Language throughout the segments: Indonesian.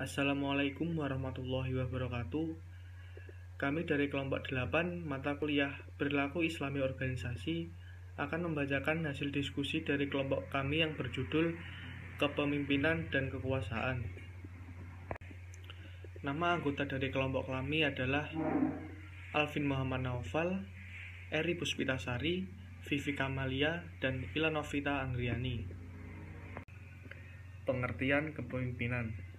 Assalamualaikum warahmatullahi wabarakatuh. Kami dari kelompok 8 mata kuliah Perilaku Islami Organisasi akan membacakan hasil diskusi dari kelompok kami yang berjudul Kepemimpinan dan Kekuasaan. Nama anggota dari kelompok kami adalah Alvin Muhammad Naufal, Eri Puspitasari, Vivi Kamalia, dan Ilanovita Anggriani. Pengertian kepemimpinan.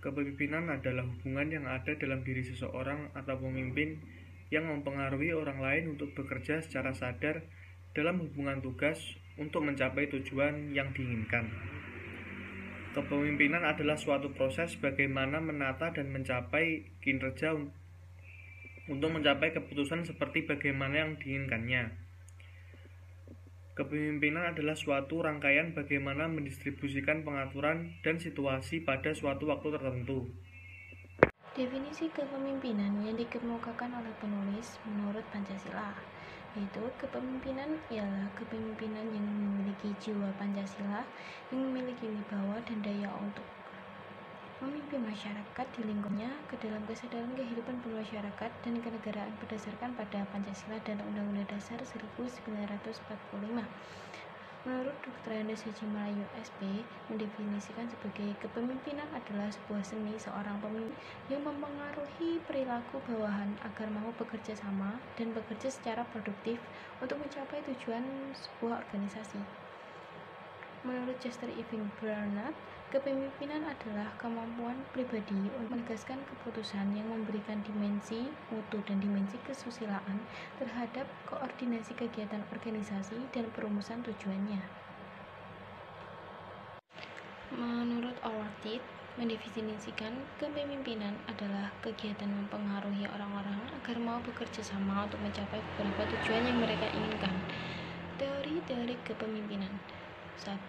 Kepemimpinan adalah hubungan yang ada dalam diri seseorang atau pemimpin yang mempengaruhi orang lain untuk bekerja secara sadar dalam hubungan tugas untuk mencapai tujuan yang diinginkan. Kepemimpinan adalah suatu proses bagaimana menata dan mencapai kinerja untuk mencapai keputusan seperti bagaimana yang diinginkannya. Kepemimpinan adalah suatu rangkaian bagaimana mendistribusikan pengaturan dan situasi pada suatu waktu tertentu. Definisi kepemimpinan yang dikemukakan oleh penulis menurut Pancasila, yaitu kepemimpinan ialah kepemimpinan yang memiliki jiwa Pancasila, yang memiliki wibawa dan daya untuk memimpin masyarakat di lingkungannya ke dalam kesadaran kehidupan bermasyarakat dan kenegaraan berdasarkan pada Pancasila dan Undang-Undang Dasar 1945. Menurut Dr. Andes Haji Melayu SP, mendefinisikan sebagai kepemimpinan adalah sebuah seni seorang pemimpin yang mempengaruhi perilaku bawahan agar mau bekerja sama dan bekerja secara produktif untuk mencapai tujuan sebuah organisasi. Menurut Chester Irving Barnard, kepemimpinan adalah kemampuan pribadi untuk menegaskan keputusan yang memberikan dimensi mutu dan dimensi kesusilaan terhadap koordinasi kegiatan organisasi dan perumusan tujuannya. Menurut Allworthy, mendefinisikan kepemimpinan adalah kegiatan mempengaruhi orang-orang agar mau bekerja sama untuk mencapai beberapa tujuan yang mereka inginkan. Teori-teori kepemimpinan. 1.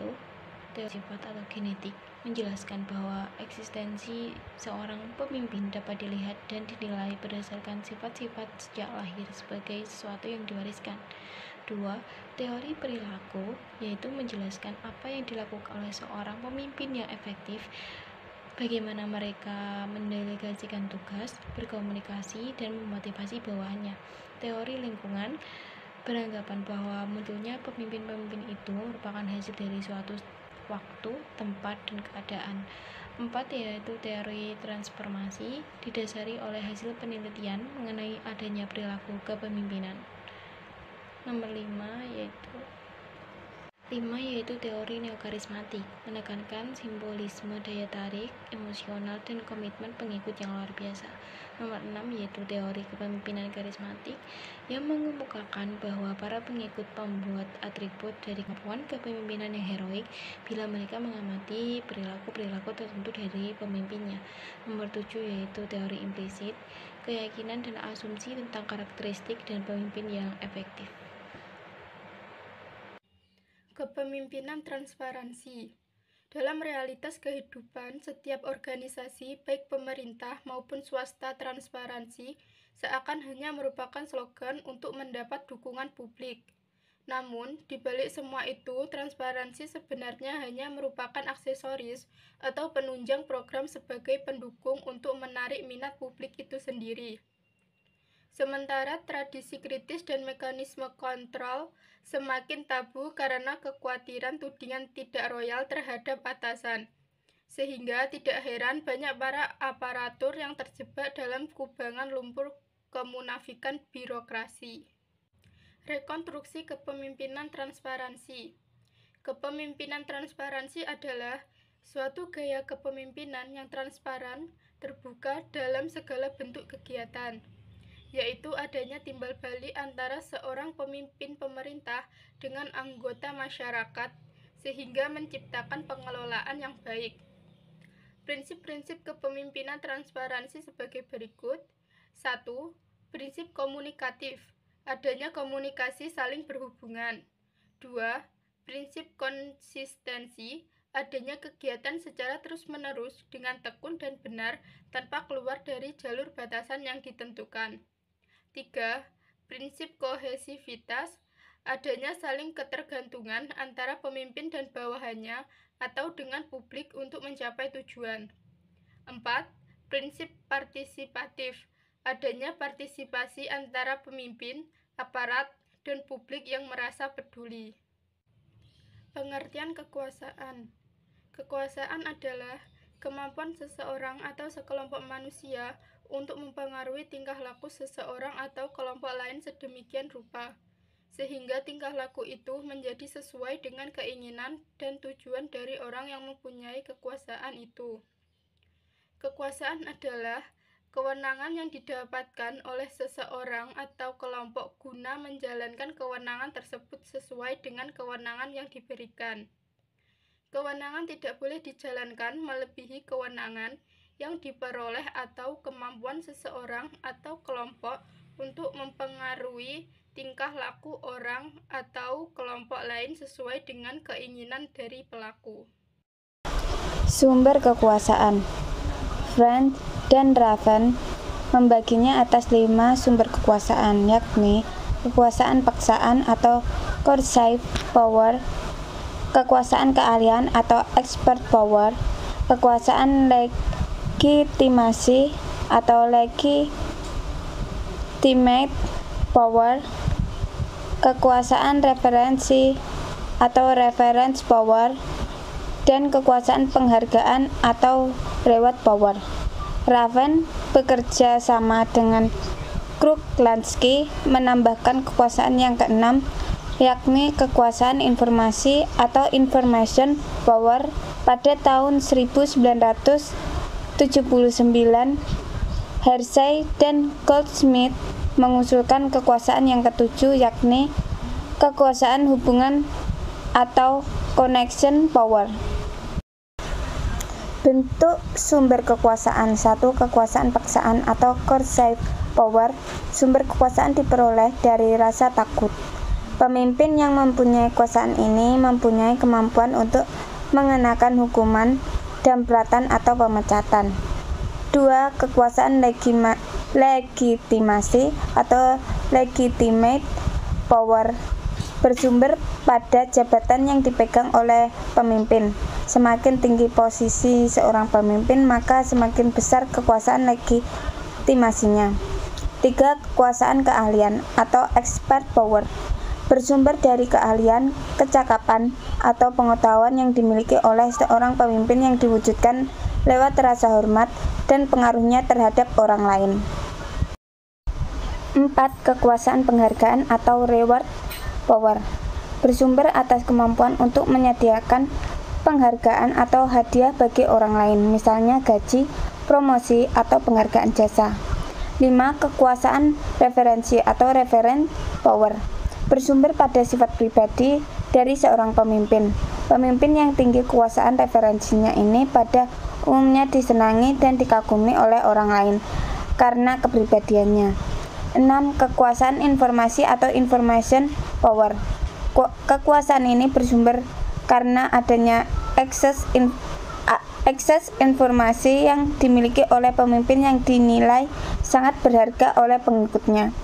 Teori sifat atau genetik menjelaskan bahwa eksistensi seorang pemimpin dapat dilihat dan dinilai berdasarkan sifat-sifat sejak lahir sebagai sesuatu yang diwariskan. 2. Teori perilaku, yaitu menjelaskan apa yang dilakukan oleh seorang pemimpin yang efektif, bagaimana mereka mendelegasikan tugas, berkomunikasi, dan memotivasi bawahannya. Teori lingkungan beranggapan bahwa munculnya pemimpin-pemimpin itu merupakan hasil dari suatu waktu, tempat, dan keadaan. 4. Yaitu teori transformasi, didasari oleh hasil penelitian mengenai adanya perilaku kepemimpinan. Nomor 5 yaitu teori neokarismatik, menekankan simbolisme, daya tarik, emosional, dan komitmen pengikut yang luar biasa. Nomor 6 yaitu teori kepemimpinan karismatik, yang mengemukakan bahwa para pengikut membuat atribut dari kemampuan kepemimpinan yang heroik bila mereka mengamati perilaku-perilaku tertentu dari pemimpinnya. Nomor 7 yaitu teori implisit, keyakinan dan asumsi tentang karakteristik dan pemimpin yang efektif. Kepemimpinan transparansi. Dalam realitas kehidupan, setiap organisasi, baik pemerintah maupun swasta, transparansi seakan hanya merupakan slogan untuk mendapat dukungan publik. Namun, di balik semua itu, transparansi sebenarnya hanya merupakan aksesoris atau penunjang program sebagai pendukung untuk menarik minat publik itu sendiri. Sementara tradisi kritis dan mekanisme kontrol semakin tabu karena kekhawatiran tudingan tidak royal terhadap atasan. Sehingga tidak heran banyak para aparatur yang terjebak dalam kubangan lumpur kemunafikan birokrasi. Rekonstruksi kepemimpinan transparansi. Kepemimpinan transparansi adalah suatu gaya kepemimpinan yang transparan, terbuka dalam segala bentuk kegiatan, yaitu adanya timbal balik antara seorang pemimpin pemerintah dengan anggota masyarakat, sehingga menciptakan pengelolaan yang baik. Prinsip-prinsip kepemimpinan transparansi sebagai berikut. 1. Prinsip komunikatif, adanya komunikasi saling berhubungan. 2. Prinsip konsistensi, adanya kegiatan secara terus-menerus dengan tekun dan benar tanpa keluar dari jalur batasan yang ditentukan. 3. Prinsip kohesivitas, adanya saling ketergantungan antara pemimpin dan bawahannya atau dengan publik untuk mencapai tujuan. 4. Prinsip partisipatif. Adanya partisipasi antara pemimpin, aparat, dan publik yang merasa peduli. Pengertian kekuasaan. Kekuasaan adalah kemampuan seseorang atau sekelompok manusia untuk mempengaruhi tingkah laku seseorang atau kelompok lain sedemikian rupa, sehingga tingkah laku itu menjadi sesuai dengan keinginan dan tujuan dari orang yang mempunyai kekuasaan itu. Kekuasaan adalah kewenangan yang didapatkan oleh seseorang atau kelompok guna menjalankan kewenangan tersebut sesuai dengan kewenangan yang diberikan. Kewenangan tidak boleh dijalankan melebihi kewenangan yang diperoleh atau kemampuan seseorang atau kelompok untuk mempengaruhi tingkah laku orang atau kelompok lain sesuai dengan keinginan dari pelaku. Sumber kekuasaan. Friend dan Raven membaginya atas 5 sumber kekuasaan, yakni kekuasaan paksaan atau coercive power, kekuasaan keahlian atau expert power, kekuasaan legitimasi atau legitimate power, kekuasaan referensi atau reference power, dan kekuasaan penghargaan atau reward power. Raven bekerja sama dengan Kruk-Lansky menambahkan kekuasaan yang keenam, yakni kekuasaan informasi atau information power pada tahun 1979. Hersey dan Goldsmith mengusulkan kekuasaan yang ketujuh, yakni kekuasaan hubungan atau connection power. Bentuk sumber kekuasaan. 1. Kekuasaan paksaan atau coercive power. Sumber kekuasaan diperoleh dari rasa takut. Pemimpin yang mempunyai kekuasaan ini mempunyai kemampuan untuk mengenakan hukuman, dampratan atau pemecatan. 2. Kekuasaan legitimasi atau legitimate power. Bersumber pada jabatan yang dipegang oleh pemimpin. Semakin tinggi posisi seorang pemimpin, maka semakin besar kekuasaan legitimasinya. 3. Kekuasaan keahlian atau expert power. Bersumber dari keahlian, kecakapan, atau pengetahuan yang dimiliki oleh seorang pemimpin yang diwujudkan lewat rasa hormat dan pengaruhnya terhadap orang lain. 4. Kekuasaan penghargaan atau reward power. Bersumber atas kemampuan untuk menyediakan penghargaan atau hadiah bagi orang lain, misalnya gaji, promosi, atau penghargaan jasa. 5. Kekuasaan referensi atau reference power. Bersumber pada sifat pribadi dari seorang pemimpin. Pemimpin yang tinggi kekuasaan referensinya ini pada umumnya disenangi dan dikagumi oleh orang lain karena kepribadiannya. 6. Kekuasaan informasi atau information power. Kekuasaan ini bersumber karena adanya akses informasi yang dimiliki oleh pemimpin yang dinilai sangat berharga oleh pengikutnya.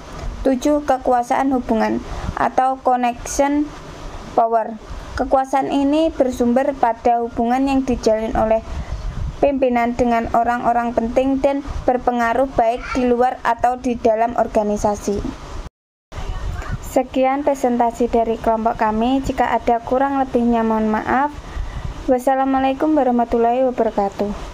7. Kekuasaan hubungan atau connection power. Kekuasaan ini bersumber pada hubungan yang dijalin oleh pimpinan dengan orang-orang penting dan berpengaruh baik di luar atau di dalam organisasi. Sekian presentasi dari kelompok kami. Jika ada kurang lebihnya mohon maaf. Wassalamualaikum warahmatullahi wabarakatuh.